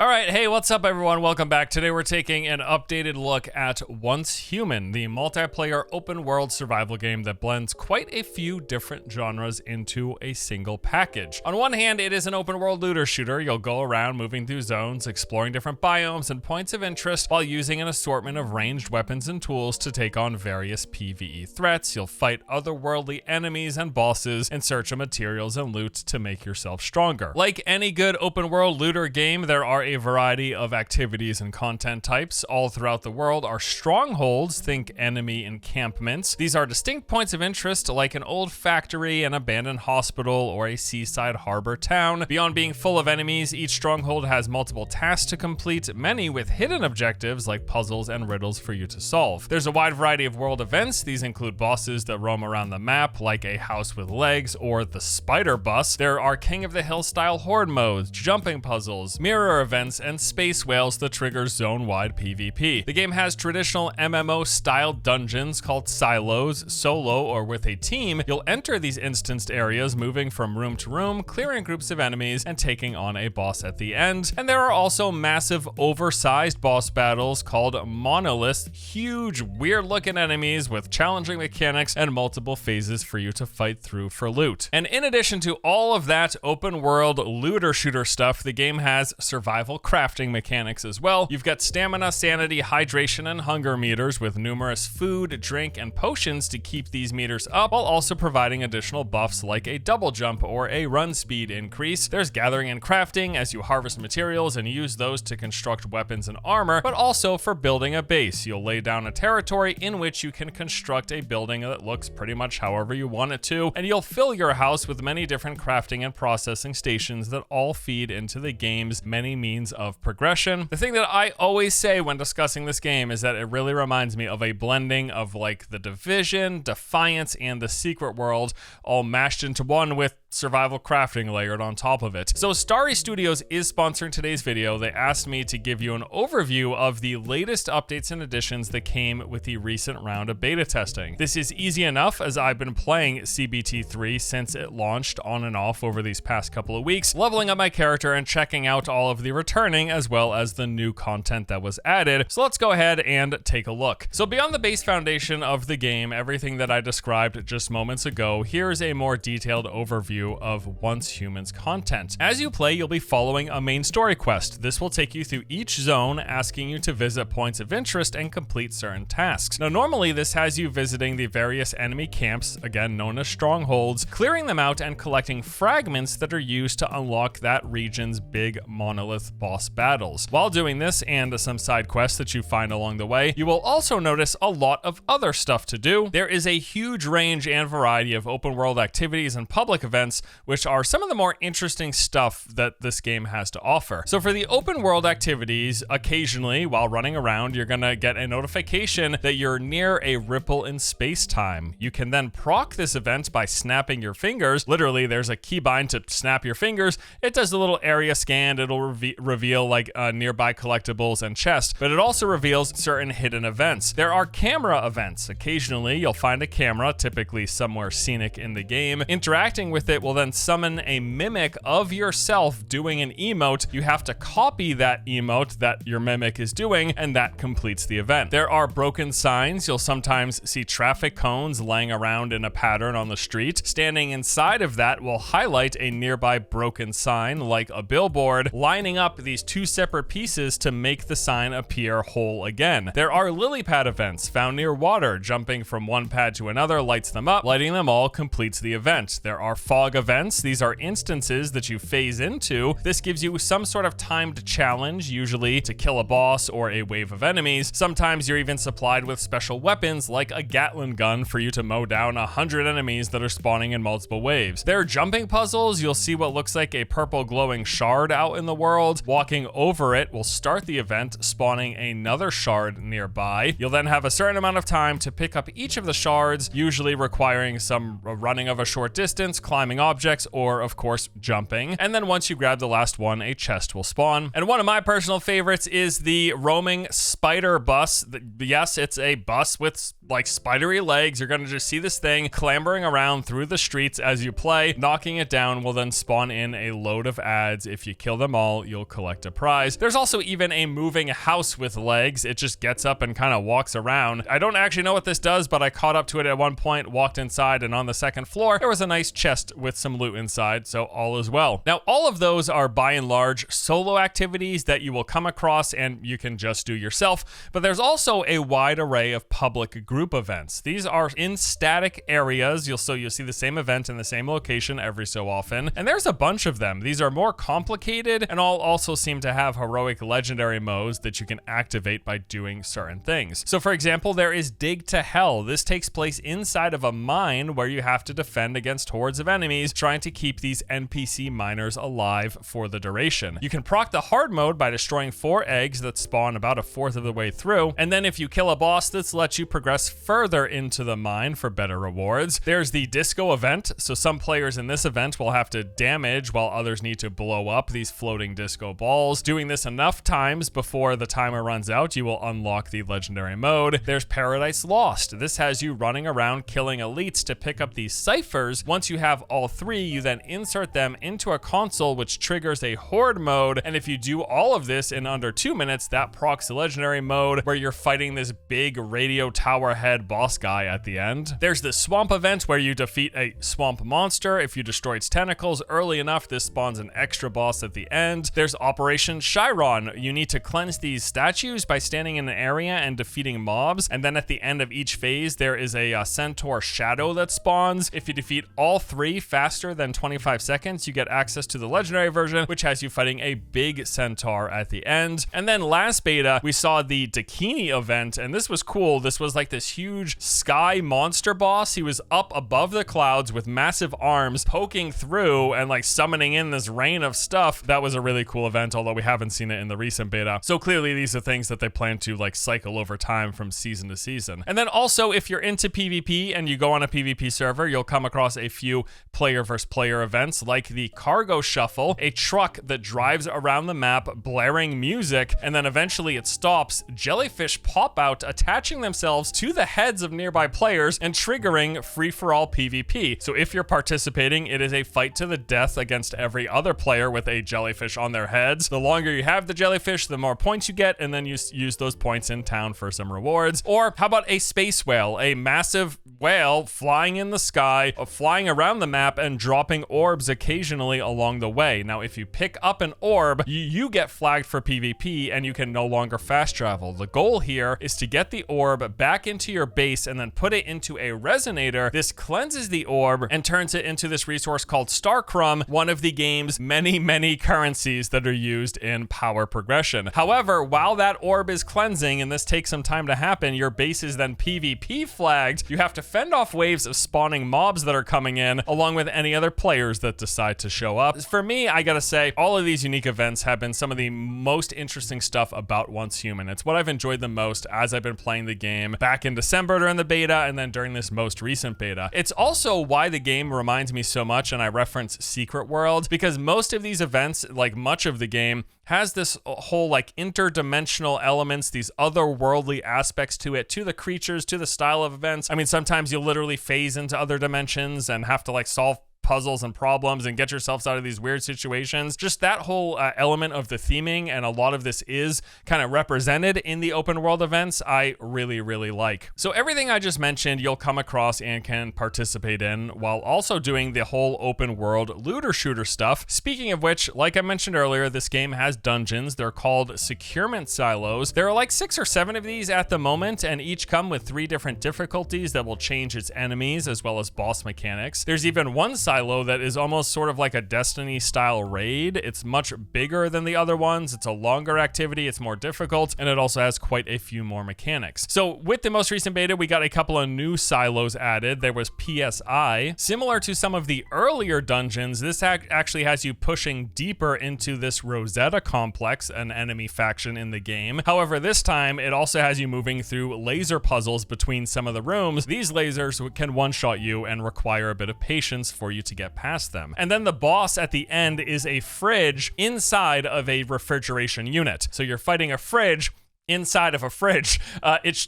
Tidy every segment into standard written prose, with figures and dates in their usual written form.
All right, hey, what's up everyone? Welcome back. Today we're taking an updated look at Once Human, the multiplayer open world survival game that blends quite a few different genres into a single package. On one hand, it is an open world looter shooter. You'll go around moving through zones, exploring different biomes and points of interest while using an assortment of ranged weapons and tools to take on various PvE threats. You'll fight otherworldly enemies and bosses in search of materials and loot to make yourself stronger. Like any good open world looter game, there are a variety of activities and content types. All throughout the world are strongholds, think enemy encampments. These are distinct points of interest like an old factory, an abandoned hospital, or a seaside harbor town. Beyond being full of enemies, each stronghold has multiple tasks to complete, many with hidden objectives like puzzles and riddles for you to solve. There's a wide variety of world events. These include bosses that roam around the map like a house with legs or the spider bus. There are King of the Hill style horde modes, jumping puzzles, mirror events, and space whales that trigger zone-wide PvP. The game has traditional MMO style dungeons called silos. Solo or with a team, you'll enter these instanced areas, moving from room to room, clearing groups of enemies, and taking on a boss at the end. And there are also massive oversized boss battles called monoliths, huge weird looking enemies with challenging mechanics and multiple phases for you to fight through for loot. And in addition to all of that open world looter shooter stuff, the game has survival crafting mechanics as well. You've got stamina, sanity, hydration, and hunger meters with numerous food, drink, and potions to keep these meters up, while also providing additional buffs like a double jump or a run speed increase. There's gathering and crafting as you harvest materials and use those to construct weapons and armor, but also for building a base. You'll lay down a territory in which you can construct a building that looks pretty much however you want it to, and you'll fill your house with many different crafting and processing stations that all feed into the game's many means of progression. The thing that I always say when discussing this game is that it really reminds me of a blending of like The Division, Defiance, and The Secret World all mashed into one with survival crafting layered on top of it. So Starry Studios is sponsoring today's video. They asked me to give you an overview of the latest updates and additions that came with the recent round of beta testing. This is easy enough as I've been playing CBT3 since it launched on and off over these past couple of weeks, leveling up my character and checking out all of the returning as well as the new content that was added. So let's go ahead and take a look. So beyond the base foundation of the game, everything that I described just moments ago, here's a more detailed overview of Once Human's content. As you play, you'll be following a main story quest. This will take you through each zone, asking you to visit points of interest and complete certain tasks. Now, normally this has you visiting the various enemy camps, again known as strongholds, clearing them out and collecting fragments that are used to unlock that region's big monolith boss battles. While doing this and some side quests that you find along the way, you will also notice a lot of other stuff to do. There is a huge range and variety of open world activities and public events, which are some of the more interesting stuff that this game has to offer. So for the open world activities, occasionally while running around, you're gonna get a notification that you're near a ripple in space-time. You can then proc this event by snapping your fingers. Literally, there's a keybind to snap your fingers. It does a little area scan. It'll reveal like nearby collectibles and chests, but it also reveals certain hidden events. There are camera events. Occasionally, you'll find a camera, typically somewhere scenic in the game. Interacting with it will then summon a mimic of yourself doing an emote. You have to copy that emote that your mimic is doing, and that completes the event. There are broken signs. You'll sometimes see traffic cones laying around in a pattern on the street. Standing inside of that will highlight a nearby broken sign like a billboard, lining up these two separate pieces to make the sign appear whole again. There are lily pad events found near water. Jumping from one pad to another lights them up. Lighting them all completes the event. There are fog events. These are instances that you phase into. This gives you some sort of timed challenge, usually to kill a boss or a wave of enemies. Sometimes you're even supplied with special weapons like a Gatling gun for you to mow down 100 enemies that are spawning in multiple waves. There are jumping puzzles. You'll see what looks like a purple glowing shard out in the world. Walking over it will start the event, spawning another shard nearby. You'll then have a certain amount of time to pick up each of the shards, usually requiring some running of a short distance, climbing objects or, of course, jumping. And then once you grab the last one, a chest will spawn. And one of my personal favorites is the roaming spider bus. Yes, it's a bus with like spidery legs. You're gonna just see this thing clambering around through the streets as you play. Knocking it down will then spawn in a load of ads. If you kill them all, you'll collect a prize. There's also even a moving house with legs. It just gets up and kind of walks around. I don't actually know what this does, but I caught up to it at one point, walked inside, and on the second floor, there was a nice chest with some loot inside, so all is well. Now, all of those are by and large solo activities that you will come across and you can just do yourself, but there's also a wide array of public group events. These are in static areas. You'll see the same event in the same location every so often, and there's a bunch of them. These are more complicated and all also seem to have heroic legendary modes that you can activate by doing certain things. So for example, there is Dig to Hell. This takes place inside of a mine where you have to defend against hordes of enemies trying to keep these NPC miners alive for the duration. You can proc the hard mode by destroying 4 eggs that spawn about a fourth of the way through, and then if you kill a boss, this lets you progress further into the mine for better rewards. There's the disco event, so some players in this event will have to damage while others need to blow up these floating disco balls. Doing this enough times before the timer runs out, you will unlock the legendary mode. There's Paradise Lost. This has you running around killing elites to pick up these ciphers. Once you have all 3, you then insert them into a console, which triggers a horde mode, and if you do all of this in under 2 minutes, that procs the legendary mode where you're fighting this big radio tower head boss guy at the end. There's the swamp event where you defeat a swamp monster. If you destroy its tentacles early enough, this spawns an extra boss at the end. There's Operation Chiron. You need to cleanse these statues by standing in an area and defeating mobs, and then at the end of each phase there is a centaur shadow that spawns. If you defeat all 3 faster than 25 seconds, you get access to the legendary version, which has you fighting a big centaur at the end. And then last beta, we saw the Dakini event, and this was cool. This was like this huge sky monster boss. He was up above the clouds with massive arms poking through and like summoning in this rain of stuff. That was a really cool event, although we haven't seen it in the recent beta. So clearly these are things that they plan to like cycle over time from season to season. And then also, if you're into PvP and you go on a PvP server, you'll come across a few player versus player events like the Cargo Shuffle, a truck that drives around the map blaring music, and then eventually it stops. Jellyfish pop out, attaching themselves to the heads of nearby players and triggering free-for-all PvP. So if you're participating, it is a fight to the death against every other player with a jellyfish on their heads. The longer you have the jellyfish, the more points you get, and then you use those points in town for some rewards. Or how about a space whale, a massive whale flying in the sky, flying around the map and dropping orbs occasionally along the way. Now, if you pick up an orb, you get flagged for PvP and you can no longer fast travel. The goal here is to get the orb back into your base and then put it into a resonator. This cleanses the orb and turns it into this resource called Star Crumb, one of the game's many currencies that are used in power progression. However, while that orb is cleansing, and this takes some time to happen, your base is then PvP flagged. You have to fend off waves of spawning mobs that are coming in, along with any other players that decide to show up. For me, I gotta say, all of these unique events have been some of the most interesting stuff about Once Human. It's what I've enjoyed the most as I've been playing the game back in December during the beta and then during this most recent beta. It's also why the game reminds me so much, and I reference Secret World, because most of these events, like much of the game, has this whole like interdimensional elements, these otherworldly aspects to it, to the creatures, to the style of events. I mean, sometimes you'll literally phase into other dimensions and have to like solve puzzles and problems and get yourselves out of these weird situations. Just that whole element of the theming, and a lot of this is kind of represented in the open world events, I really like. So everything I just mentioned, you'll come across and can participate in, while also doing the whole open world looter shooter stuff. Speaking of which, like I mentioned earlier, this game has dungeons. They're called securement silos. There are like 6 or 7 of these at the moment, and each come with 3 different difficulties that will change its enemies as well as boss mechanics. There's even one silo that is almost sort of like a Destiny style raid. It's much bigger than the other ones. It's a longer activity, it's more difficult, and it also has quite a few more mechanics. So with the most recent beta, we got a couple of new silos added. There was PSI. Similar to some of the earlier dungeons, this actually has you pushing deeper into this Rosetta complex, an enemy faction in the game. However, this time it also has you moving through laser puzzles between some of the rooms. These lasers can one-shot you and require a bit of patience for you you to get past them. And then the boss at the end is a fridge inside of a refrigeration unit. So you're fighting a fridge inside of a fridge.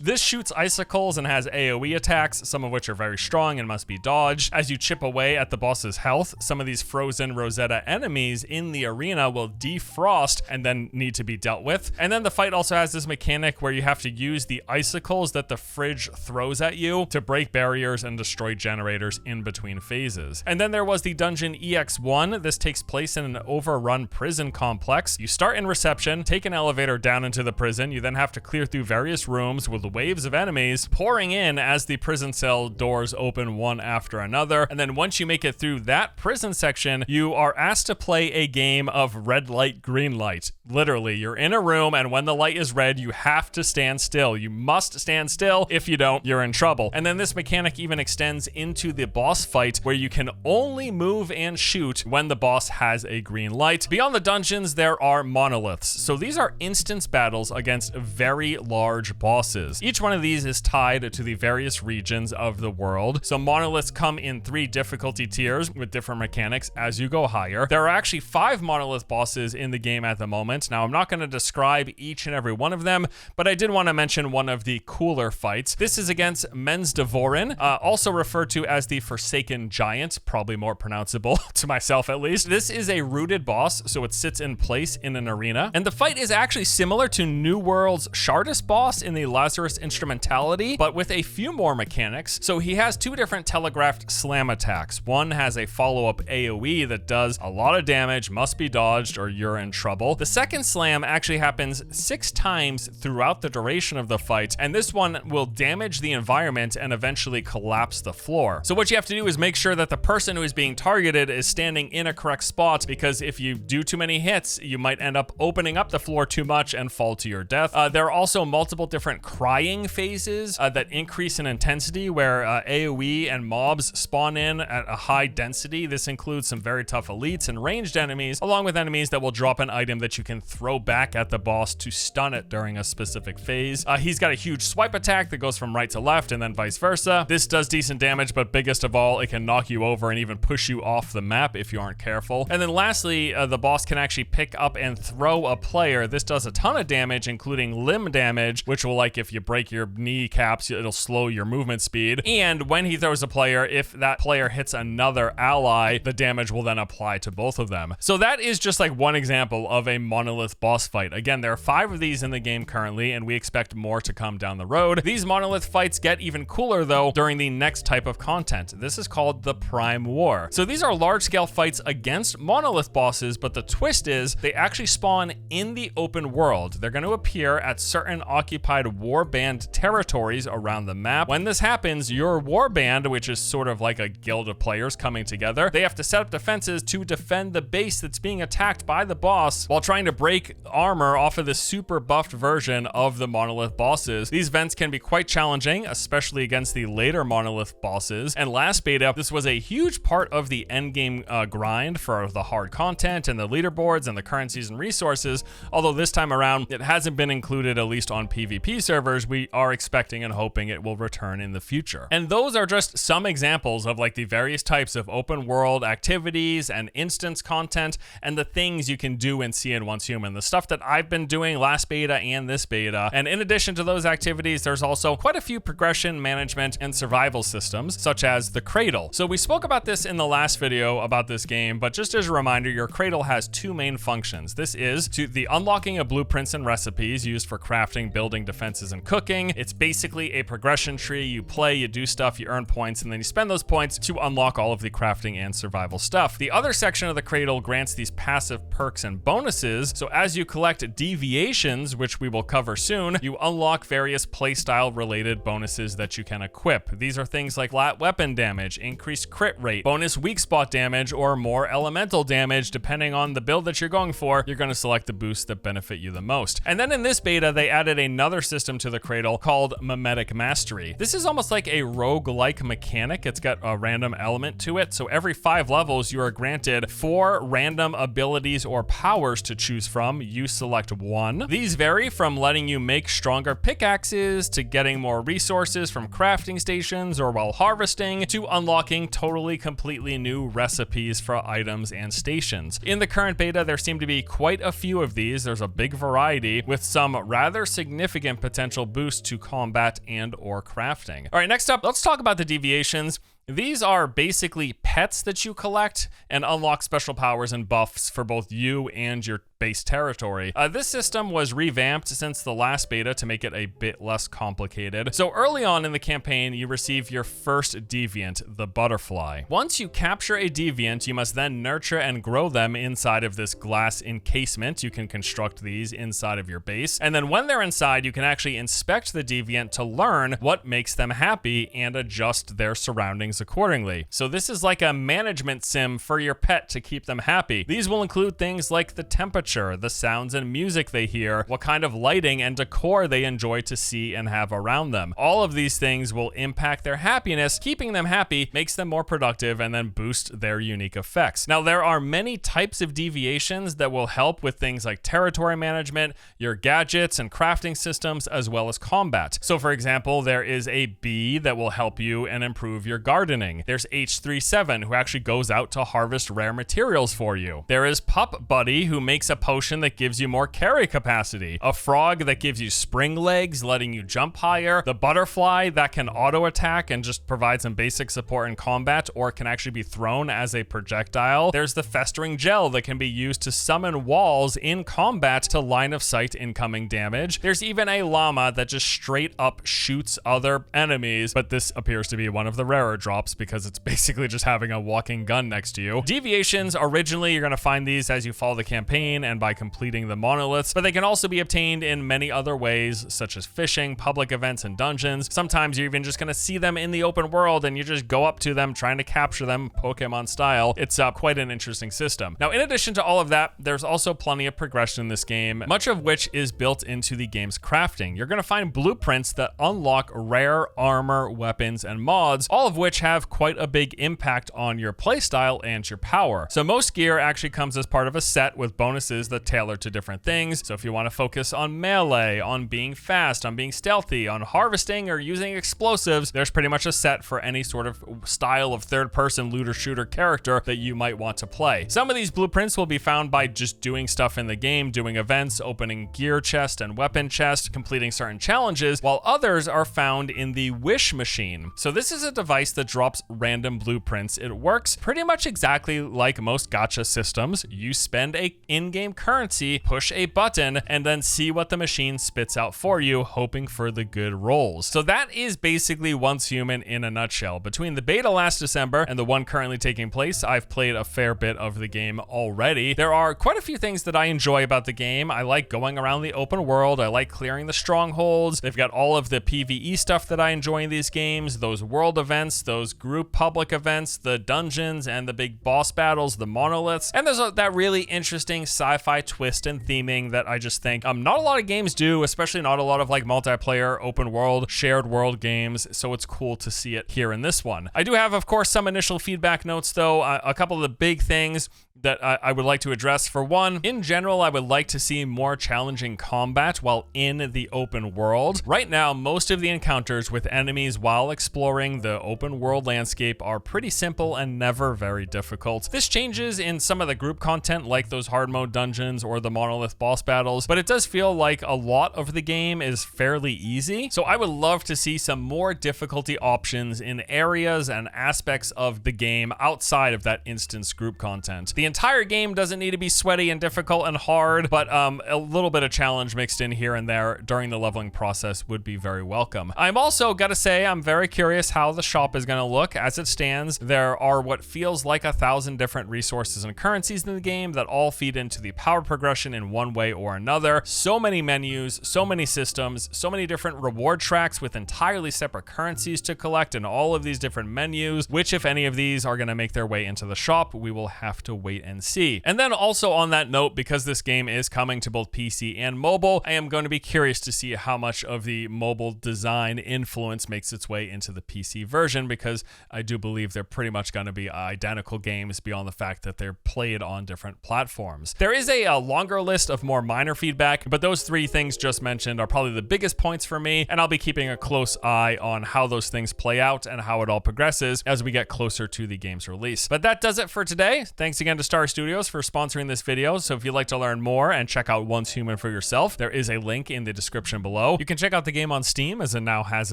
This shoots icicles and has AoE attacks, some of which are very strong and must be dodged. As you chip away at the boss's health, some of these frozen Rosetta enemies in the arena will defrost and then need to be dealt with. And then the fight also has this mechanic where you have to use the icicles that the fridge throws at you to break barriers and destroy generators in between phases. And then there was the dungeon EX1. This takes place in an overrun prison complex. You start in reception, take an elevator down into the prison. You then have to clear through various rooms with waves of enemies pouring in as the prison cell doors open one after another. And then once you make it through that prison section, you are asked to play a game of red light, green light. Literally, you're in a room, and when the light is red, you have to stand still. You must stand still. If you don't, you're in trouble. And then this mechanic even extends into the boss fight, where you can only move and shoot when the boss has a green light. Beyond the dungeons, there are monoliths. So these are instance battles against very large bosses. Each one of these is tied to the various regions of the world. So monoliths come in 3 difficulty tiers with different mechanics as you go higher. There are actually 5 monolith bosses in the game at the moment. Now, I'm not going to describe each and every one of them, but I did want to mention one of the cooler fights. This is against Menzdevorin, also referred to as the Forsaken Giant, probably more pronounceable to myself at least. This is a rooted boss, so it sits in place in an arena. And the fight is actually similar to New World's Shardus boss in the Lazarus Instrumentality, but with a few more mechanics. So he has 2 different telegraphed slam attacks. One has a follow-up AoE that does a lot of damage, must be dodged or you're in trouble. The second slam actually happens 6 times throughout the duration of the fight, and this one will damage the environment and eventually collapse the floor. So what you have to do is make sure that the person who is being targeted is standing in a correct spot, because if you do too many hits, you might end up opening up the floor too much and fall to your death. There are also multiple different crying phases that increase in intensity, where AoE and mobs spawn in at a high density. This includes some very tough elites and ranged enemies, along with enemies that will drop an item that you can throw back at the boss to stun it during a specific phase. He's got a huge swipe attack that goes from right to left and then vice versa. This does decent damage, but biggest of all, it can knock you over and even push you off the map if you aren't careful. And then lastly, the boss can actually pick up and throw a player. This does a ton of damage, including limb damage, which will, like, if you break your kneecaps, it'll slow your movement speed. And when he throws a player, if that player hits another ally, the damage will then apply to both of them. So that is just like one example of a monolith boss fight. Again, there are 5 of these in the game currently, and we expect more to come down the road. These monolith fights get even cooler though during the next type of content. This is called the Prime War. So these are large-scale fights against monolith bosses, but the twist is they actually spawn in the open world. They're going to appear at certain occupied warband territories around the map. When this happens, your warband, which is sort of like a guild of players coming together, they have to set up defenses to defend the base that's being attacked by the boss while trying to break armor off of the super buffed version of the monolith bosses. These vents can be quite challenging, especially against the later monolith bosses. And last beta, this was a huge part of the endgame grind for the hard content and the leaderboards and the currencies and resources. Although this time around, it hasn't been included, at least on PvP servers. We are expecting and hoping it will return in the future. And those are just some examples of like the various types of open world activities and instance content and the things you can do in CN Once Human, the stuff that I've been doing last beta and this beta. And in addition to those activities, there's also quite a few progression management and survival systems, such as the Cradle. So we spoke about this in the last video about this game, but just as a reminder, your Cradle has 2 main functions. This is to the unlocking of blueprints and recipes used for crafting, building, defenses, and cooking. It's basically a progression tree. You play, you do stuff, you earn points, and then you spend those points to unlock all of the crafting and survival stuff. The other section of the Cradle grants these passive perks and bonuses. So as you collect deviations, which we will cover soon, you unlock various playstyle related bonuses that you can equip. These are things like flat weapon damage, increased crit rate, bonus weak spot damage, or more elemental damage. Depending on the build that you're going for, you're going to select the boosts that benefit you the most. And then in this this beta, they added another system to the cradle called Mimetic Mastery. This is almost like a roguelike mechanic. It's got a random element to it. So every 5 levels, you are granted 4 random abilities or powers to choose from. You select one. These vary from letting you make stronger pickaxes to getting more resources from crafting stations or while harvesting to unlocking totally completely new recipes for items and stations. In the current beta, there seem to be quite a few of these. There's a big variety with some rather significant potential boosts to combat and or crafting. All right, next up, let's talk about the deviations. These are basically pets that you collect and unlock special powers and buffs for both you and your base territory. This system was revamped since the last beta to make it a bit less complicated. So early on in the campaign, you receive your first deviant, the butterfly. Once you capture a deviant, you must then nurture and grow them inside of this glass encasement. You can construct these inside of your base. And then when they're inside, you can actually inspect the deviant to learn what makes them happy and adjust their surroundings accordingly. So this is like a management sim for your pet to keep them happy. These will include things like the temperature, the sounds and music they hear, what kind of lighting and decor they enjoy to see and have around them. All of these things will impact their happiness. Keeping them happy makes them more productive and then boost their unique effects. Now, there are many types of deviations that will help with things like territory management, your gadgets and crafting systems, as well as combat. So for example, there is a bee that will help you and improve your gardening. There's H37 who actually goes out to harvest rare materials for you. There is Pup Buddy who makes a potion that gives you more carry capacity. A frog that gives you spring legs, letting you jump higher. The butterfly that can auto attack and just provide some basic support in combat, or can actually be thrown as a projectile. There's the festering gel that can be used to summon walls in combat to line of sight incoming damage. There's even a llama that just straight up shoots other enemies, but this appears to be one of the rarer drops because it's basically just having a walking gun next to you. Deviations, originally you're going to find these as you follow the campaign and by completing the monoliths, but they can also be obtained in many other ways, such as fishing, public events, and dungeons. Sometimes you're even just going to see them in the open world and you just go up to them trying to capture them Pokemon style. It's quite an interesting system. Now, in addition to all of that, there's also plenty of progression in this game, much of which is built into the game's crafting. You're going to find blueprints that unlock rare armor, weapons, and mods, all of which have quite a big impact on your playstyle and your power. So most gear actually comes as part of a set with bonuses that tailor to different things. So if you want to focus on melee, on being fast, on being stealthy, on harvesting or using explosives, there's pretty much a set for any sort of style of third-person looter shooter character that you might want to play. Some of these blueprints will be found by just doing stuff in the game, doing events, opening gear chest and weapon chest, completing certain challenges, while others are found in the wish machine. So this is a device that drops random blueprints. It works pretty much exactly like most gacha systems. You spend a in-game currency, push a button, and then see what the machine spits out for you, hoping for the good rolls. So that is basically Once Human in a nutshell. Between the beta last December and the one currently taking place, I've played a fair bit of the game already. There are quite a few things that I enjoy about the game. I like going around the open world. I like clearing the strongholds. They've got all of the PvE stuff that I enjoy in these games, those world events, those group public events, the dungeons and the big boss battles, the monoliths, and there's that really interesting sci-fi twist and theming that I just think not a lot of games do, especially not a lot of like multiplayer, open world, shared world games, so it's cool to see it here in this one. I do have, of course, some initial feedback notes though. A couple of the big things that I would like to address. For one, in general, I would like to see more challenging combat while in the open world. Right now, most of the encounters with enemies while exploring the open world landscape are pretty simple and never very difficult. This changes in some of the group content like those hard mode dungeons or the monolith boss battles, but it does feel like a lot of the game is fairly easy. So I would love to see some more difficulty options in areas and aspects of the game outside of that instance group content. The entire game doesn't need to be sweaty and difficult and hard, but a little bit of challenge mixed in here and there during the leveling process would be very welcome. I'm also gotta say I'm very curious how the shop is going going to look. As it stands, there are what feels like 1,000 different resources and currencies in the game that all feed into the power progression in one way or another. So many menus, so many systems, so many different reward tracks with entirely separate currencies to collect in all of these different menus, which if any of these are going to make their way into the shop, we will have to wait and see. And then also on that note, because this game is coming to both PC and mobile, I am going to be curious to see how much of the mobile design influence makes its way into the PC version, because I do believe they're pretty much going to be identical games beyond the fact that they're played on different platforms. There is a longer list of more minor feedback, but those three things just mentioned are probably the biggest points for me, and I'll be keeping a close eye on how those things play out and how it all progresses as we get closer to the game's release. But that does it for today. Thanks again to Star Studios for sponsoring this video. So if you'd like to learn more and check out Once Human for yourself, there is a link in the description below. You can check out the game on Steam, as it now has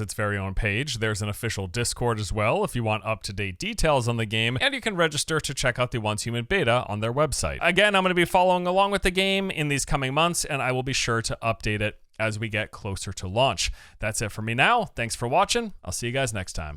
its very own page. There's an official Discord as well if you want up-to-date details on the game, and you can register to check out the Once Human beta on their website. Again, I'm going to be following along with the game in these coming months, and I will be sure to update it as we get closer to launch. That's it for me now. Thanks for watching. I'll see you guys next time.